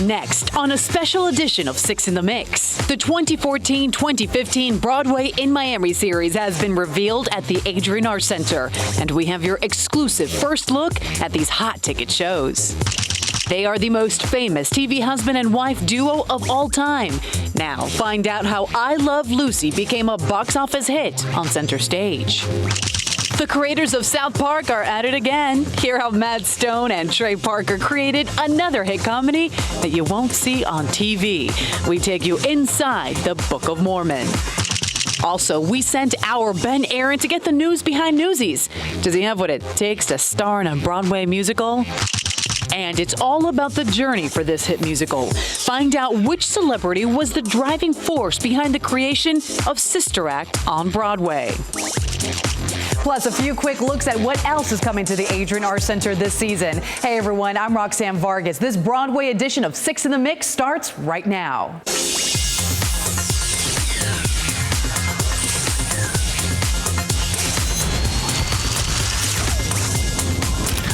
Next, on a special edition of Six in the Mix, the 2014-2015 Broadway in Miami series has been revealed at the Adrian Art Center, and we have your exclusive first look at these hot ticket shows. They are the most famous TV husband and wife duo of all time. Now, find out how I Love Lucy became a box office hit on center stage. The creators of South Park are at it again. Hear how Matt Stone and Trey Parker created another hit comedy that you won't see on TV. We take you inside the Book of Mormon. Also, we sent our Ben Aaron to get the news behind Newsies. Does he have what it takes to star in a Broadway musical? And it's all about the journey for this hit musical. Find out which celebrity was the driving force behind the creation of Sister Act on Broadway. Plus, a few quick looks at what else is coming to the Adrian Art Center this season. Hey, everyone, I'm Roxanne Vargas. This Broadway edition of Six in the Mix starts right now.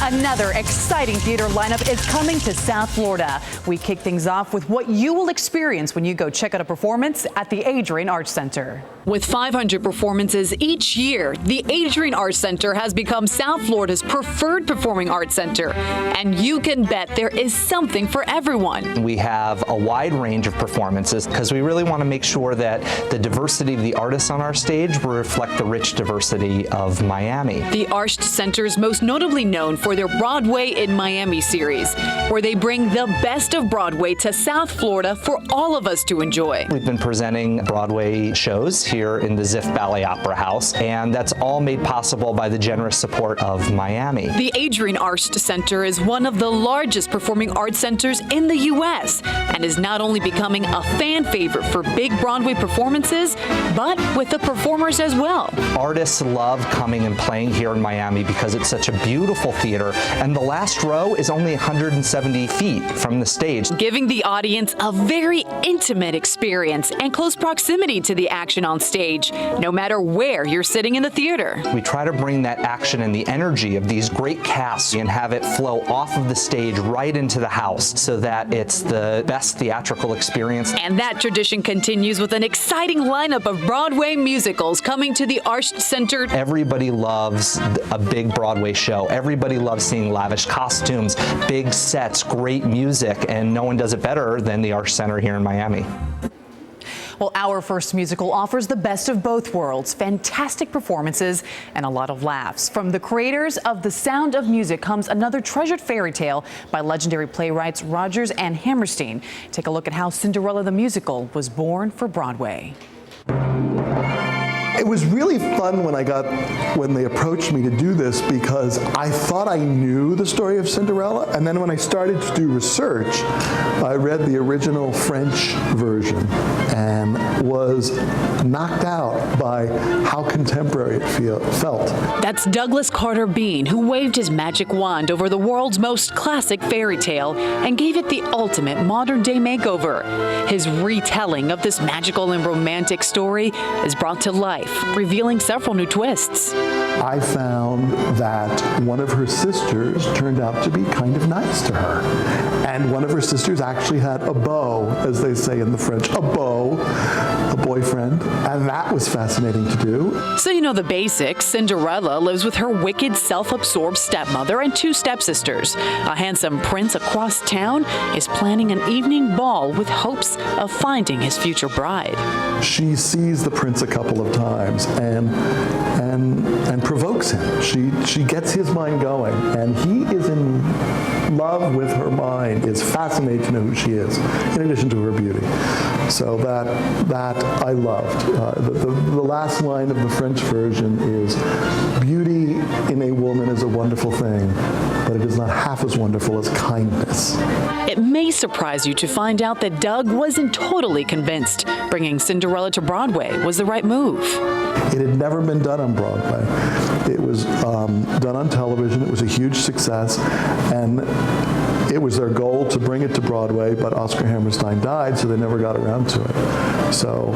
Another exciting theater lineup is coming to South Florida. We kick things off with what you will experience when you go check out a performance at the Adrian Art Center. With 500 performances each year, the Adrian Art Center has become South Florida's preferred performing arts center. And you can bet there is something for everyone. We have a wide range of performances because we really want to make sure that the diversity of the artists on our stage will reflect the rich diversity of Miami. The Art Center is most notably known for their Broadway in Miami series, where they bring the best of Broadway to South Florida for all of us to enjoy. We've been presenting Broadway shows here in the Ziff Ballet Opera House, and that's all made possible by the generous support of Miami. The Adrian Art Center is one of the largest performing arts centers in the U.S. and is not only becoming a fan favorite for big Broadway performances, but with the performers as well. Artists love coming and playing here in Miami because it's such a beautiful theater, and the last row is only 170 feet from the stage, giving the audience a very intimate experience and close proximity to the action on stage, no matter where you're sitting in the theater. We try to bring that action and the energy of these great casts and have it flow off of the stage right into the house so that it's the best theatrical experience. And that tradition continues with an exciting lineup of Broadway musicals coming to the Art Center. Everybody loves a big Broadway show. Everybody loves seeing lavish costumes, big sets, great music, and no one does it better than the Art Center here in Miami. Well, our first musical offers the best of both worlds, fantastic performances and a lot of laughs. From the creators of The Sound of Music comes another treasured fairy tale by legendary playwrights Rodgers and Hammerstein. Take a look at how Cinderella the musical was born for Broadway. It was really fun when they approached me to do this, because I thought I knew the story of Cinderella, and then when I started to do research, I read the original French version and was knocked out by how contemporary it felt. That's Douglas Carter Bean, who waved his magic wand over the world's most classic fairy tale and gave it the ultimate modern-day makeover. His retelling of this magical and romantic story is brought to life, revealing several new twists. I found that one of her sisters turned out to be kind of nice to her. And one of her sisters actually had a beau, as they say in the French, a beau, a boyfriend, and that was fascinating to do. So you know the basics. Cinderella lives with her wicked, self-absorbed stepmother and two stepsisters. A handsome prince across town is planning an evening ball with hopes of finding his future bride. She sees the prince a couple of times and provokes him. She gets his mind going, and he is in love with her mind, is fascinated to know who she is, in addition to her beauty. So that I loved. The last line of the French version is, "Beauty in a woman is a wonderful thing, but it is not half as wonderful as kindness." It may surprise you to find out that Doug wasn't totally convinced bringing Cinderella to Broadway was the right move. It had never been done on Broadway. It was done on television. It was a huge success, and it was their goal to bring it to Broadway, but Oscar Hammerstein died, so they never got around to it. So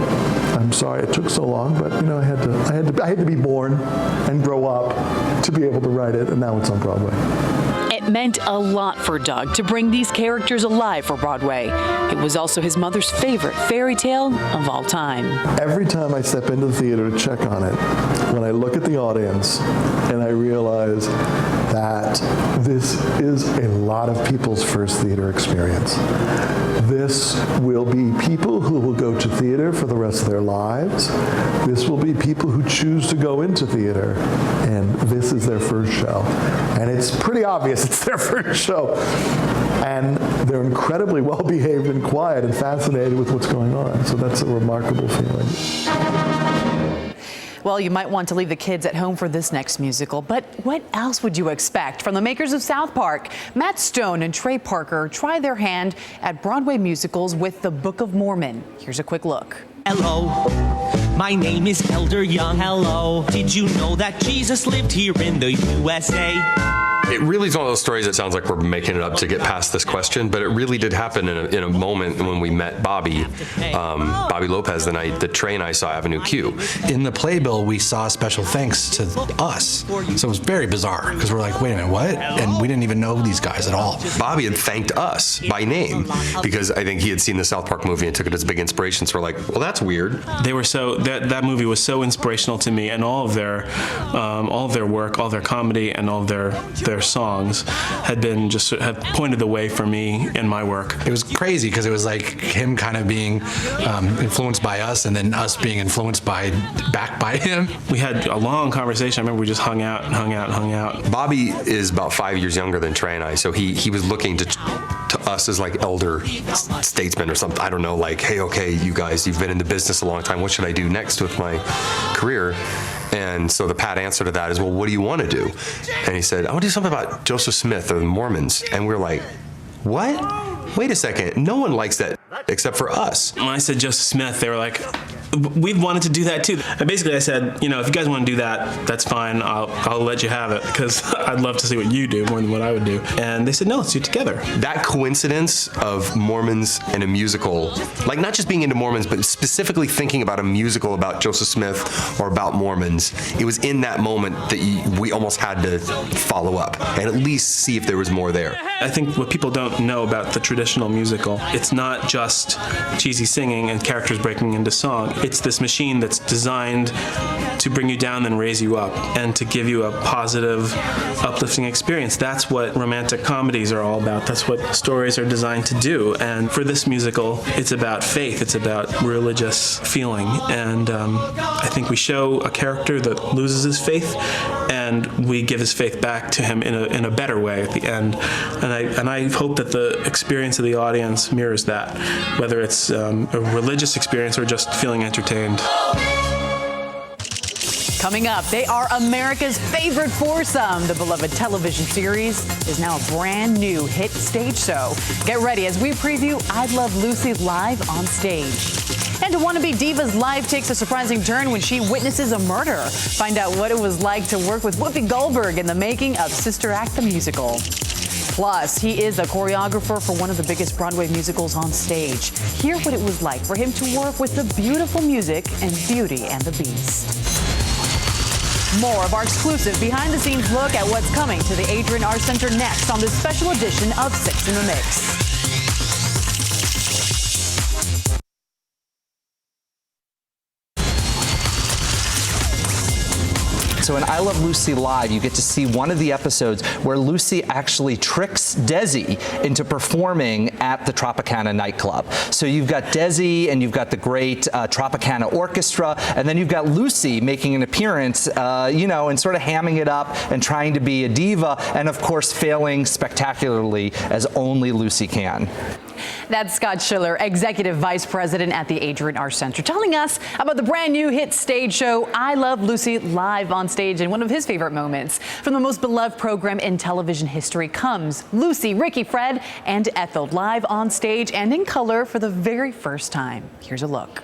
I'm sorry it took so long, but you know, I had to be born and grow up to be able to write it, and now it's on Broadway. It It meant a lot for Doug to bring these characters alive for Broadway. It was also his mother's favorite fairy tale of all time. Every time I step into the theater to check on it, when I look at the audience and I realize that this is a lot of people's first theater experience. This will be people who will go to theater for the rest of their lives. This will be people who choose to go into theater, and this is their first show. And it's pretty obvious it's their first show. And they're incredibly well-behaved and quiet and fascinated with what's going on. So that's a remarkable feeling. Well, you might want to leave the kids at home for this next musical, but what else would you expect from the makers of South Park? Matt Stone and Trey Parker try their hand at Broadway musicals with the Book of Mormon. Here's a quick look. Hello, my name is Elder Young. Hello, did you know that Jesus lived here in the USA? It really is one of those stories that sounds like we're making it up to get past this question, but it really did happen in a moment when we met Bobby Lopez the night that Trey and I saw Avenue Q. In the playbill, we saw special thanks to us. So it was very bizarre because we're like, wait a minute, what? And we didn't even know these guys at all. Bobby had thanked us by name because I think he had seen the South Park movie and took it as a big inspiration. So we're like, well, that's weird. They were that movie was so inspirational to me, and all of their work, all their comedy, and all of their songs had pointed the way for me in my work. It was crazy because it was like him kind of being influenced by us, and then us being influenced back by him. We had a long conversation. I remember we just hung out. Bobby is about 5 years younger than Trey and I, so he was looking to us as like elder statesmen or something. I don't know, like, hey, okay, you guys, you've been in the business a long time. What should I do next with my career? And so the pat answer to that is, well, what do you want to do? And he said, I want to do something about Joseph Smith or the Mormons. And we're like, what? Wait a second. No one likes that except for us. When I said Joseph Smith, they were like, we've wanted to do that too. And basically I said, if you guys want to do that, that's fine. I'll let you have it because I'd love to see what you do more than what I would do. And they said, no, let's do it together. That coincidence of Mormons and a musical, like not just being into Mormons, but specifically thinking about a musical about Joseph Smith or about Mormons, it was in that moment that we almost had to follow up and at least see if there was more there. I think what people don't know about the traditional musical, it's not just cheesy singing and characters breaking into song. It's this machine that's designed to bring you down and raise you up and to give you a positive, uplifting experience. That's what romantic comedies are all about. That's what stories are designed to do. And for this musical, it's about faith. It's about religious feeling. And I think we show a character that loses his faith, and we give his faith back to him in a better way at the end. And I hope that the experience of the audience mirrors that, whether it's a religious experience or just feeling entertained. Coming up, they are America's favorite foursome. The beloved television series is now a brand new hit stage show. Get ready as we preview I Love Lucy live on stage. And To Wanna Be Diva's life takes a surprising turn when she witnesses a murder. Find out what it was like to work with Whoopi Goldberg in the making of Sister Act the musical. Plus, he is a choreographer for one of the biggest Broadway musicals on stage. Hear what it was like for him to work with the beautiful music in Beauty and the Beast. More of our exclusive behind-the-scenes look at what's coming to the Adrian Art Center next on this special edition of Six in the Mix. So in I Love Lucy Live, you get to see one of the episodes where Lucy actually tricks Desi into performing at the Tropicana nightclub. So you've got Desi and you've got the great Tropicana Orchestra, and then you've got Lucy making an appearance, and sort of hamming it up and trying to be a diva, and of course failing spectacularly as only Lucy can. That's Scott Schiller, Executive Vice President at the Adrian Art Center, telling us about the brand new hit stage show, I Love Lucy, live on stage. And one of his favorite moments from the most beloved program in television history comes Lucy, Ricky, Fred, and Ethel live on stage and in color for the very first time. Here's a look.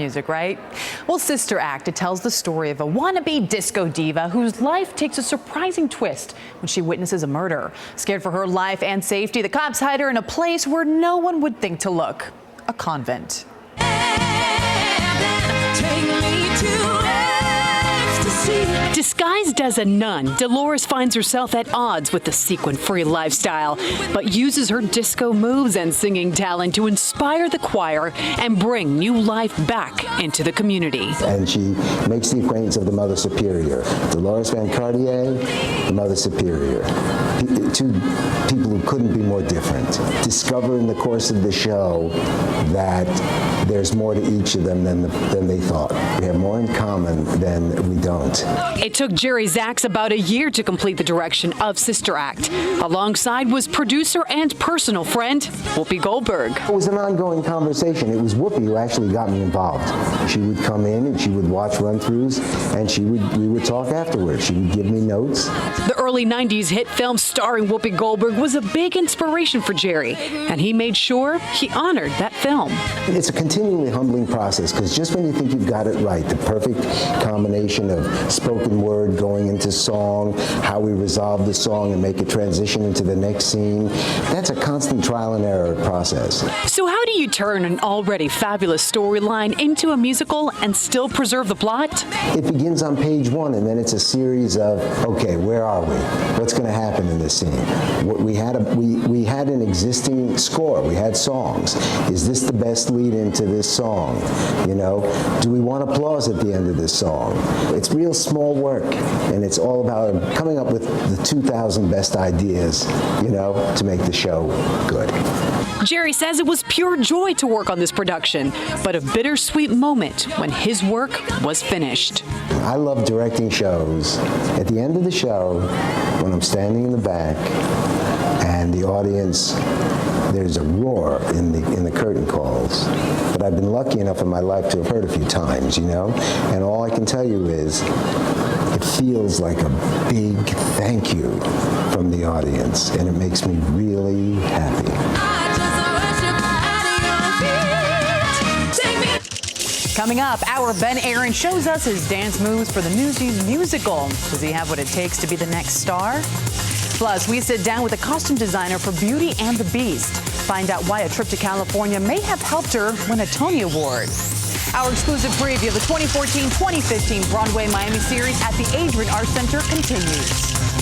music, right? Well, Sister Act, it tells the story of a wannabe disco diva whose life takes a surprising twist when she witnesses a murder. Scared for her life and safety, the cops hide her in a place where no one would think to look, a convent. Disguised as a nun, Dolores finds herself at odds with the sequin-free lifestyle, but uses her disco moves and singing talent to inspire the choir and bring new life back into the community. And she makes the acquaintance of the Mother Superior, Dolores Van Cartier, the Mother Superior. Two people who couldn't be more different. Discover in the course of the show that there's more to each of them than they thought. We have more in common than we don't. It took Jerry Zaks about a year to complete the direction of Sister Act. Alongside was producer and personal friend, Whoopi Goldberg. It was an ongoing conversation. It was Whoopi who actually got me involved. She would come in and she would watch run-throughs, and we would talk afterwards. She would give me notes. The early 90s hit film starring Whoopi Goldberg was a big inspiration for Jerry, and he made sure he honored that film. It's a continually humbling process, because just when you think you've got it right, the perfect combination of spoken word going into song, how we resolve the song and make a transition into the next scene, that's a constant trial and error process. So how do you turn an already fabulous storyline into a musical and still preserve the plot? It begins on page one, and then it's a series of, okay, where are we? What's going to happen in this scene? We had an existing score. We had songs. Is this the best lead into this song? You know, do we want applause at the end of this song? It's real small work, and it's all about coming up with the 2,000 best ideas, you know, to make the show good. Jerry says it was pure joy to work on this production, but a bittersweet moment when his work was finished. I love directing shows. At the end of the show, when I'm standing in the back and the audience, there's a roar in the curtain calls that I've been lucky enough in my life to have heard a few times, you know? And all I can tell you is it feels like a big thank you from the audience, and it makes me really happy. Coming up, our Ben Aaron shows us his dance moves for the Newsies musical. Does he have what it takes to be the next star? Plus, we sit down with a costume designer for Beauty and the Beast. Find out why a trip to California may have helped her win a Tony Award. Our exclusive preview of the 2014-2015 Broadway Miami series at the Adrian Art Center continues.